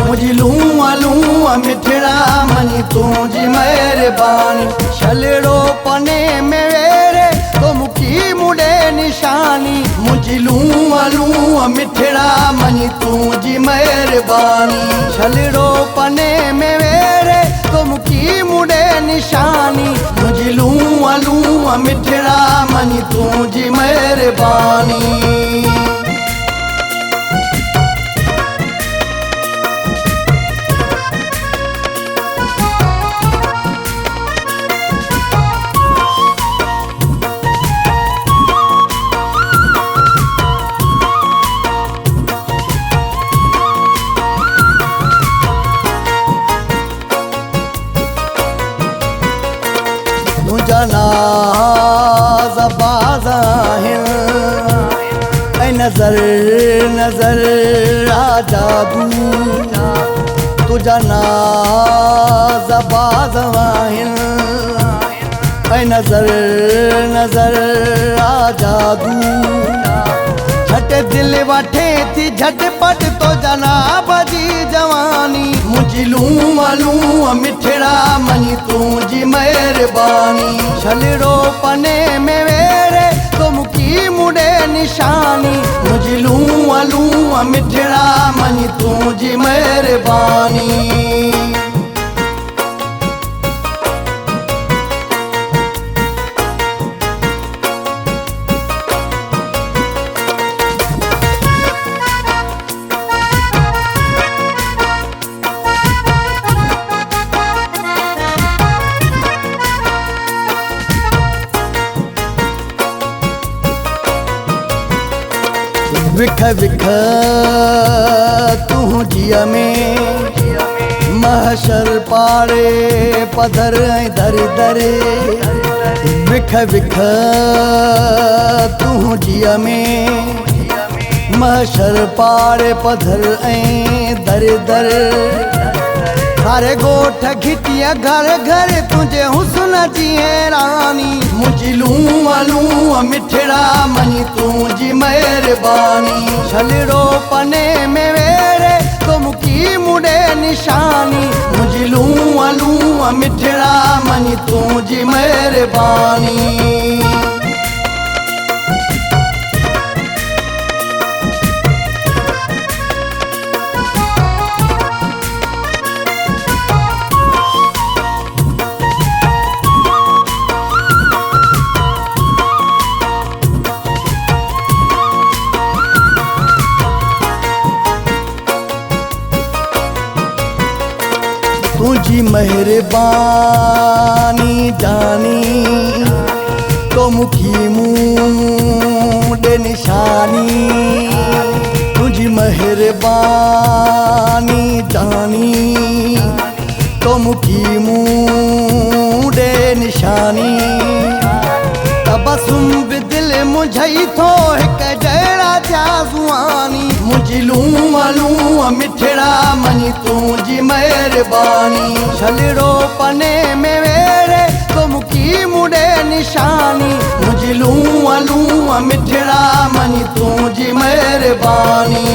मुझी लूआ लूआ मिठड़ा मनी तुझी मेहरबानी छलड़ो पने में वेरे तो मुखी मुड़े निशानी मुझी लूआ लूआ मिठड़ा मनी तुझी मेहरबानी छलड़ो पने में वेरे तो मुखी मुड़े निशानी मुझी लूआ लूआ मिठड़ा मनी तुझी मेहरबानी तुझा नाज़ बाज़ाहिर ऐ नज़र नज़र आ जादू तुझा नाज़ बाज़ाहिर ऐ नज़र नज़र आ जादू झट दिल वठे थी झटपट तो जनाब जी जवानी मुझी लूआ लूआ मिठड़ा मनी तुझी मेहरबानी छलड़ो पने में वेरे तो मुखी मुड़े निशानी मुझी लूआ लूआ मिठड़ा मनी तुझी मेहरबानी विख विख तू जिया में महशर पाड़े पधर दर दरे विख विख तू जिया में महशर पाड़े पधर दर दर सारे गोठ घिटिया घर घर तुझे हुस्न जी हैरानी मुझी लूआ लूआ मिठड़ा मनी तुझी मेहरबानी छलड़ो पने में वेरे तो मुखी मुड़े निशानी मुझी लूआ लूआ मिठड़ा मनी तुझी मेहरबानी तुझी मेहरबानी जानी तो मुखी मुड़े निशानी तुझी मेहरबानी जानी तो मुखी मुड़े निशानी तबसुम भी दिल मुझई थो हिक जहिड़ा थिया ज़ुआनी मुझी लूआ लूआ मिठड़ा मनी तुझी मेहरबानी छलड़ो पने में वेरे तो मुखी मुड़े निशानी मुझी लूआ लूआ मिठड़ा मनी तुझी मेहरबानी